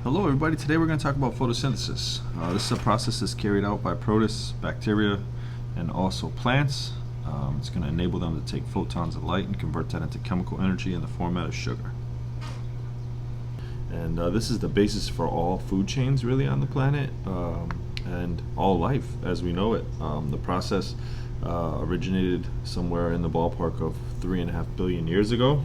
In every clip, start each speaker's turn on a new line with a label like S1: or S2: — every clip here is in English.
S1: Hello everybody, today we're going to talk about photosynthesis. This is a process that's carried out by protists, bacteria, and also plants. It's going to enable them to take photons of light and convert that into chemical energy in the format of sugar. And this is the basis for all food chains really on the planet and all life as we know it. The process originated somewhere in the ballpark of 3.5 billion years ago.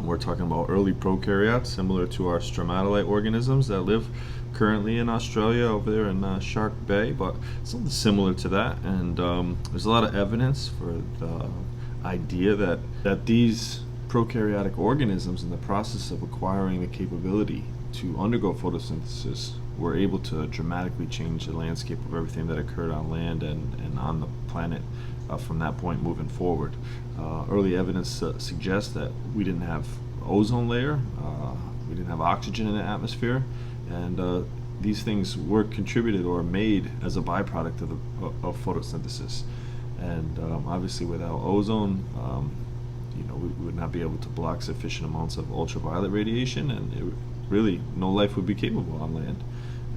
S1: We're talking about early prokaryotes, similar to our stromatolite organisms that live currently in Australia over there in Shark Bay, but something similar to that. And there's a lot of evidence for the idea that these prokaryotic organisms, in the process of acquiring the capability to undergo photosynthesis, were able to dramatically change the landscape of everything that occurred on land and on the planet from that point moving forward. Early evidence suggests that we didn't have ozone layer, we didn't have oxygen in the atmosphere, and these things were contributed or made as a byproduct of photosynthesis. And obviously without ozone, we would not be able to block sufficient amounts of ultraviolet radiation, and really no life would be capable on land.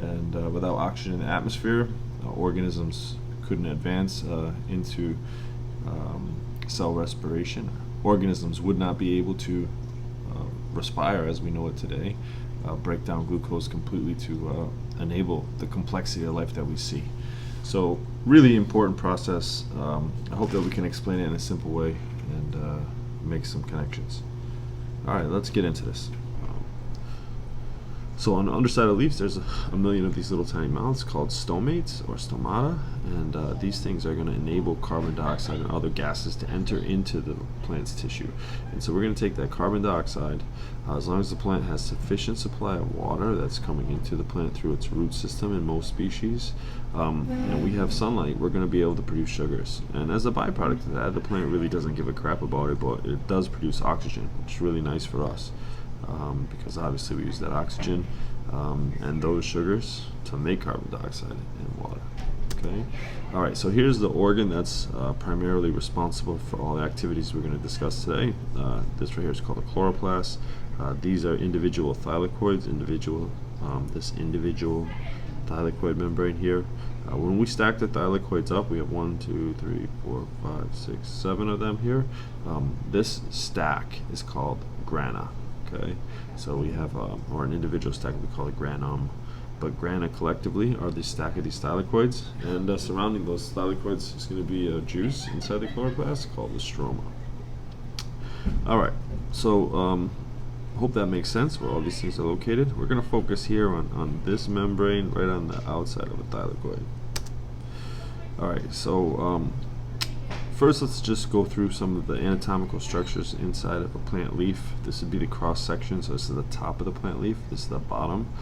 S1: And without oxygen in the atmosphere, organisms couldn't advance into cell respiration. Organisms would not be able to respire as we know it today, break down glucose completely to enable the complexity of life that we see. So really important process. I hope that we can explain it in a simple way and make some connections. Alright, let's get into this. So on the underside of leaves, there's a million of these little tiny mouths called stomates or stomata, and these things are going to enable carbon dioxide and other gases to enter into the plant's tissue. And so we're going to take that carbon dioxide, as long as the plant has sufficient supply of water that's coming into the plant through its root system in most species, and we have sunlight, we're going to be able to produce sugars. And as a byproduct of that, the plant really doesn't give a crap about it, but it does produce oxygen, which is really nice for us. Because obviously we use that oxygen and those sugars to make carbon dioxide and water. Okay. All right. So here's the organ that's primarily responsible for all the activities we're going to discuss today. This right here is called a chloroplast. These are individual thylakoids. This individual thylakoid membrane here. When we stack the thylakoids up, we have 1, 2, 3, 4, 5, 6, 7 of them here. This stack is called grana. Okay, so we have, or an individual stack, we call it granum, but grana collectively are the stack of these thylakoids, and surrounding those thylakoids is going to be a juice inside the chloroplast called the stroma. Alright, so hope that makes sense where all these things are located. We're going to focus here on this membrane right on the outside of a thylakoid. Alright, so first, let's just go through some of the anatomical structures inside of a plant leaf. This would be the cross section, so this is the top of the plant leaf, this is the bottom.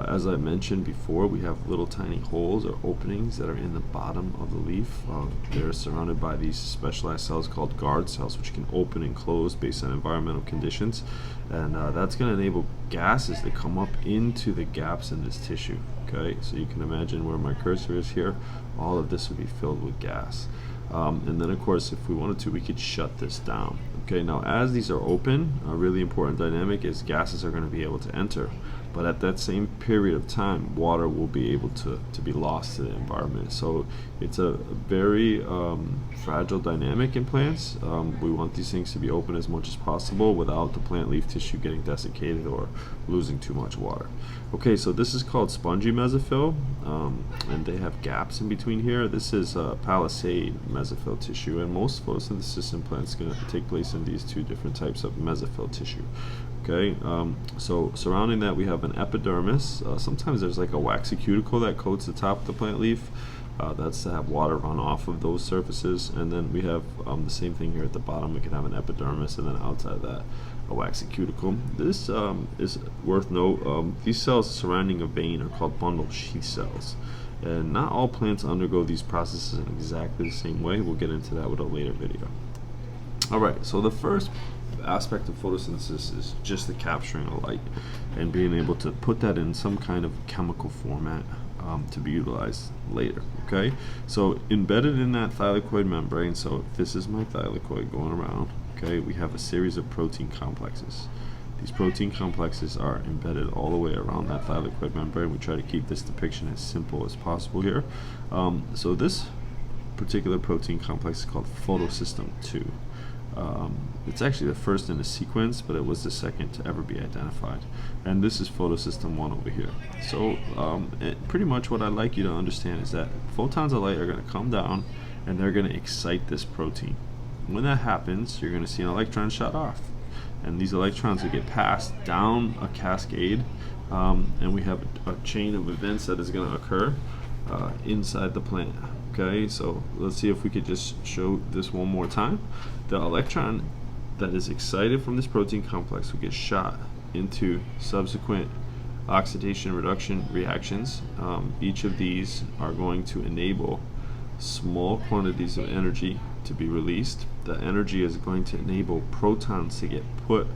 S1: As I mentioned before, we have little tiny holes or openings that are in the bottom of the leaf. They're surrounded by these specialized cells called guard cells, which can open and close based on environmental conditions. And that's going to enable gases to come up into the gaps in this tissue. Okay, so you can imagine where my cursor is here, all of this would be filled with gas. And then of course if we wanted to, we could shut this down. Okay, now as these are open, a really important dynamic is gases are going to be able to enter, but at that same period of time water will be able to be lost to the environment. So it's a very fragile dynamic in plants. We want these things to be open as much as possible without the plant leaf tissue getting desiccated or losing too much water. Okay, so this is called spongy mesophyll, and they have gaps in between here. This is palisade mesophyll tissue, and most photosynthesis in plants is going to take place in these two different types of mesophyll tissue. Okay, so surrounding that we have an epidermis. Sometimes there's like a waxy cuticle that coats the top of the plant leaf. That's to have water run off of those surfaces. And then we have the same thing here at the bottom. We can have an epidermis, and then outside of that a waxy cuticle. This is worth note. These cells surrounding a vein are called bundle sheath cells. And not all plants undergo these processes in exactly the same way. We'll get into that with a later video. Alright, so the first aspect of photosynthesis is just the capturing of light and being able to put that in some kind of chemical format to be utilized later. Okay, so embedded in that thylakoid membrane, so if this is my thylakoid going around, okay, we have a series of protein complexes. These protein complexes are embedded all the way around that thylakoid membrane. We try to keep this depiction as simple as possible here. So this particular protein complex is called photosystem 2. It's actually the first in the sequence, but it was the second to ever be identified. And this is photosystem 1 over here. So pretty much what I'd like you to understand is that photons of light are going to come down and they're going to excite this protein. When that happens, you're going to see an electron shot off. And these electrons will get passed down a cascade, and we have a chain of events that is going to occur inside the plant. Okay, so let's see if we could just show this one more time. The electron that is excited from this protein complex will get shot into subsequent oxidation reduction reactions. Each of these are going to enable small quantities of energy to be released. The energy is going to enable protons to get put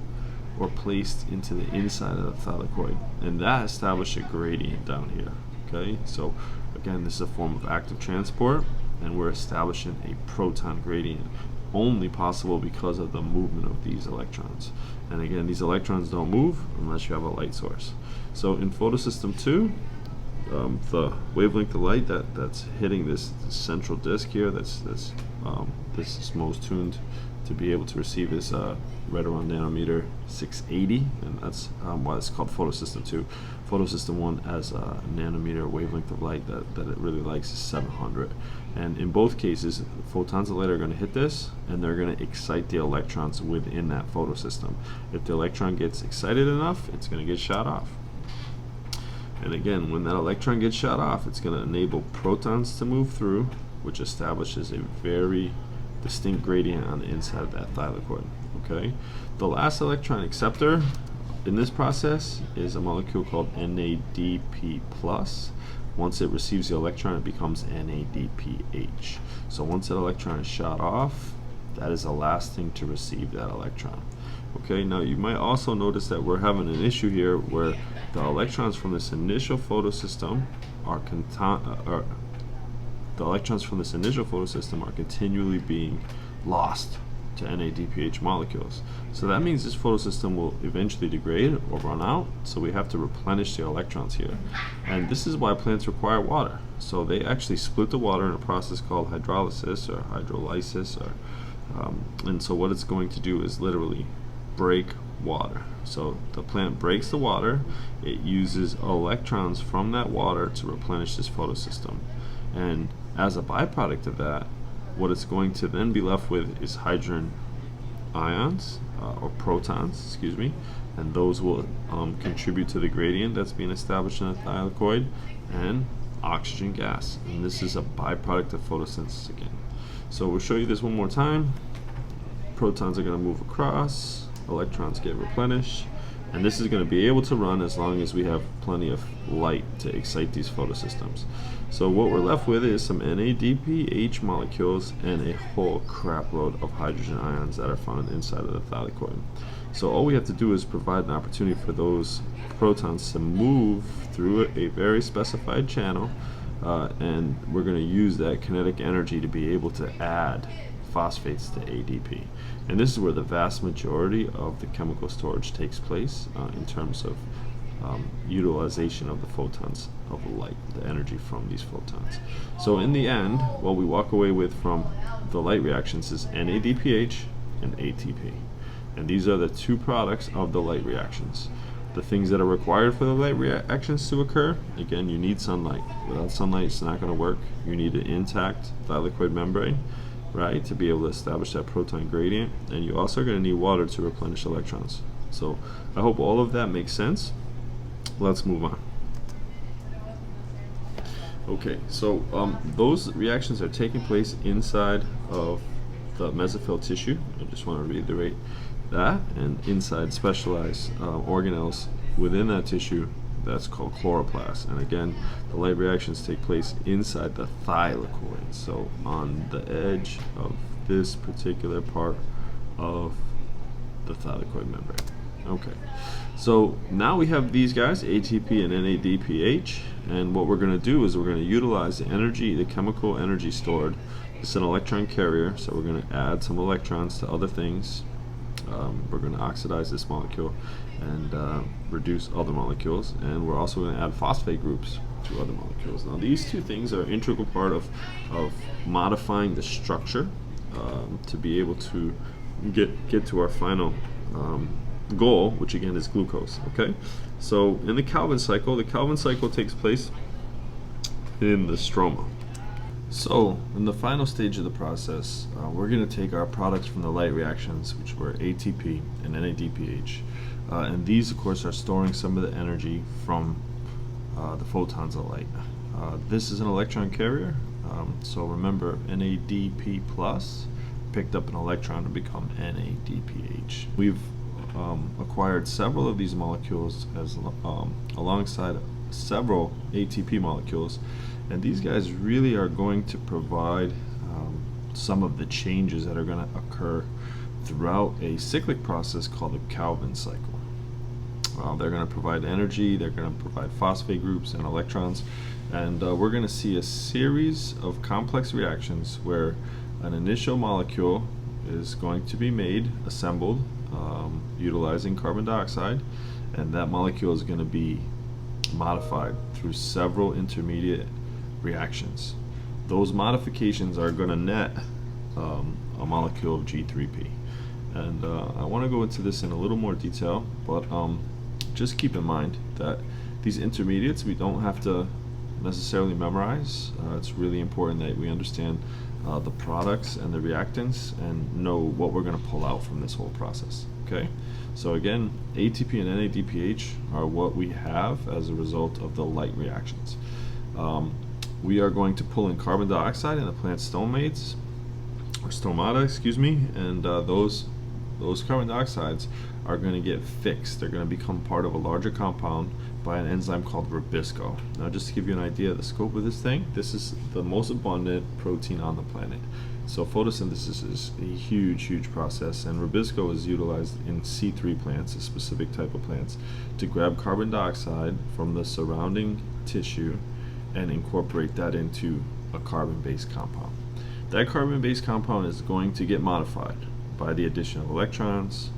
S1: or placed into the inside of the thylakoid, and that establishes a gradient down here. Okay, so again, this is a form of active transport, and we're establishing a proton gradient, only possible because of the movement of these electrons. And again, these electrons don't move unless you have a light source. So in photosystem 2, the wavelength of light that's hitting this central disk here, this is most tuned to be able to receive is right around nanometer 680, and that's why it's called photosystem 2. Photosystem 1 has a nanometer wavelength of light that it really likes is 700. And in both cases, photons of light are going to hit this, and they're going to excite the electrons within that photosystem. If the electron gets excited enough, it's going to get shot off. And again, when that electron gets shot off, it's going to enable protons to move through, which establishes a very distinct gradient on the inside of that thylakoid. Okay, the last electron acceptor in this process is a molecule called NADP+. Once it receives the electron, it becomes NADPH. So once that electron is shot off, that is the last thing to receive that electron. Okay, now you might also notice that we're having an issue here where the electrons from this initial photosystem are continually being lost to NADPH molecules. So that means this photosystem will eventually degrade or run out, so we have to replenish the electrons here. And this is why plants require water. So they actually split the water in a process called hydrolysis or hydrolysis, and so what it's going to do is literally break water. So the plant breaks the water, it uses electrons from that water to replenish this photosystem. And as a byproduct of that, what it's going to then be left with is hydrogen ions, or protons, excuse me, and those will contribute to the gradient that's being established in the thylakoid, and oxygen gas. And this is a byproduct of photosynthesis again. So we'll show you this one more time. Protons are going to move across, electrons get replenished, and this is going to be able to run as long as we have plenty of light to excite these photosystems. So what we're left with is some NADPH molecules and a whole crap load of hydrogen ions that are found inside of the thylakoid. So all we have to do is provide an opportunity for those protons to move through a very specified channel, and we're going to use that kinetic energy to be able to add phosphates to ADP. And this is where the vast majority of the chemical storage takes place in terms of utilization of the photons of light, the energy from these photons. So in the end, what we walk away with from the light reactions is NADPH and ATP. And these are the two products of the light reactions. The things that are required for the light reactions to occur, again, you need sunlight. Without sunlight, it's not going to work. You need an intact thylakoid membrane, right, to be able to establish that proton gradient, and you also are going to need water to replenish electrons. So I hope all of that makes sense. Let's move on. Okay, so those reactions are taking place inside of the mesophyll tissue. I just want to reiterate that, and inside specialized organelles within that tissue, that's called chloroplasts. And again, the light reactions take place inside the thylakoid, so on the edge of this particular part of the thylakoid membrane. Okay, so now we have these guys, ATP and NADPH, and what we're going to do is we're going to utilize the energy, the chemical energy stored. It's an electron carrier, so we're going to add some electrons to other things. We're going to oxidize this molecule, and reduce other molecules, and we're also going to add phosphate groups to other molecules. Now these two things are an integral part of modifying the structure to be able to get to our final goal, which again is glucose. Okay, so in the Calvin cycle takes place in the stroma. So in the final stage of the process, we're going to take our products from the light reactions, which were ATP and NADPH, and these of course are storing some of the energy from the photons of light. This is an electron carrier, so remember NADP plus picked up an electron to become NADPH. We've acquired several of these molecules as alongside several ATP molecules, and these guys really are going to provide some of the changes that are going to occur throughout a cyclic process called the Calvin cycle. They're going to provide energy, they're going to provide phosphate groups and electrons, and we're going to see a series of complex reactions where an initial molecule is going to be assembled utilizing carbon dioxide, and that molecule is going to be modified through several intermediate reactions. Those modifications are going to net a molecule of G3P, and I want to go into this in a little more detail, but just keep in mind that these intermediates we don't have to necessarily memorize. It's really important that we understand the products and the reactants and know what we're going to pull out from this whole process. Okay, so again, ATP and NADPH are what we have as a result of the light reactions. We are going to pull in carbon dioxide in the plant stomates, or stomata, excuse me, and those carbon dioxides are going to get fixed. They're going to become part of a larger compound by an enzyme called Rubisco. Now, just to give you an idea of the scope of this thing, this is the most abundant protein on the planet. So photosynthesis is a huge process, and Rubisco is utilized in C3 plants, a specific type of plants, to grab carbon dioxide from the surrounding tissue and incorporate that into a carbon-based compound. That carbon-based compound is going to get modified by the addition of electrons,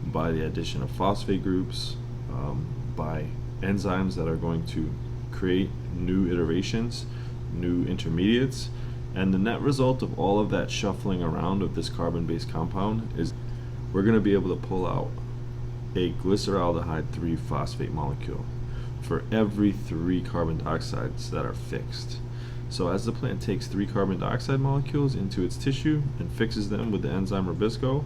S1: by the addition of phosphate groups, by enzymes that are going to create new iterations, new intermediates, and the net result of all of that shuffling around of this carbon-based compound is we're going to be able to pull out a glyceraldehyde 3-phosphate molecule for every 3 carbon dioxides that are fixed. So as the plant takes 3 carbon dioxide molecules into its tissue and fixes them with the enzyme Rubisco,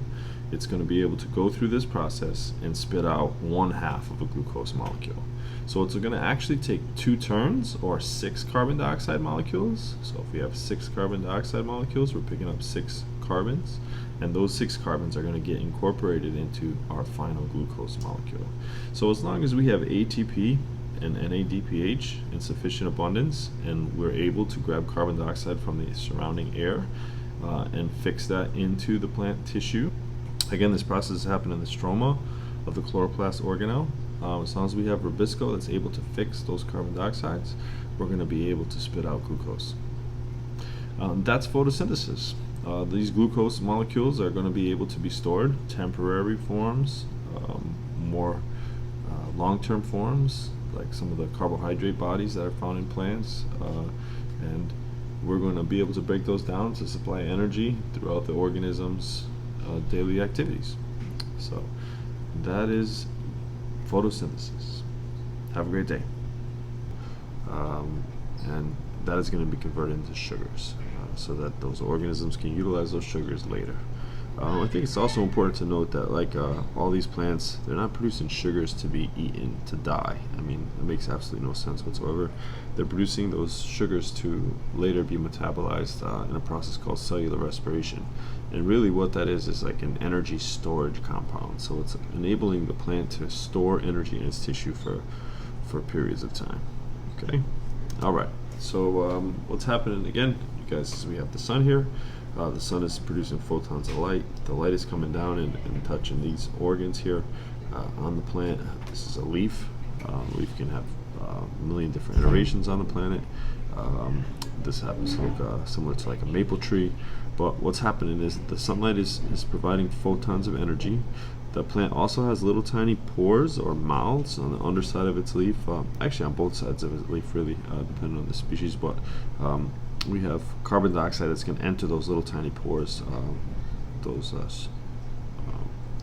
S1: it's going to be able to go through this process and spit out 1/2 of a glucose molecule. So it's going to actually take 2 turns, or 6 carbon dioxide molecules. So if we have 6 carbon dioxide molecules, we're picking up 6 carbons, and those 6 carbons are going to get incorporated into our final glucose molecule. So as long as we have ATP and NADPH in sufficient abundance, and we're able to grab carbon dioxide from the surrounding air and fix that into the plant tissue. Again, this process happens in the stroma of the chloroplast organelle. As long as we have Rubisco that's able to fix those carbon dioxides, we're going to be able to spit out glucose. That's photosynthesis. These glucose molecules are going to be able to be stored, temporary forms, more long-term forms, like some of the carbohydrate bodies that are found in plants, and we're going to be able to break those down to supply energy throughout the organism's daily activities. So that is photosynthesis. Have a great day. And that is going to be converted into sugars so that those organisms can utilize those sugars later. I think it's also important to note that, like all these plants, they're not producing sugars to be eaten to die. I mean, it makes absolutely no sense whatsoever. They're producing those sugars to later be metabolized in a process called cellular respiration. And really what that is like an energy storage compound. So it's enabling the plant to store energy in its tissue for periods of time. Okay? All right. So what's happening again, you guys, is we have the sun here. The sun is producing photons of light. The light is coming down and touching these organs here on the plant. This is a leaf. Leaf can have a million different iterations on the planet. This happens to look similar to like a maple tree. But what's happening is the sunlight is providing photons of energy. The plant also has little tiny pores or mouths on the underside of its leaf, actually on both sides of its leaf really, depending on the species, but we have carbon dioxide that's going to enter those little tiny pores, those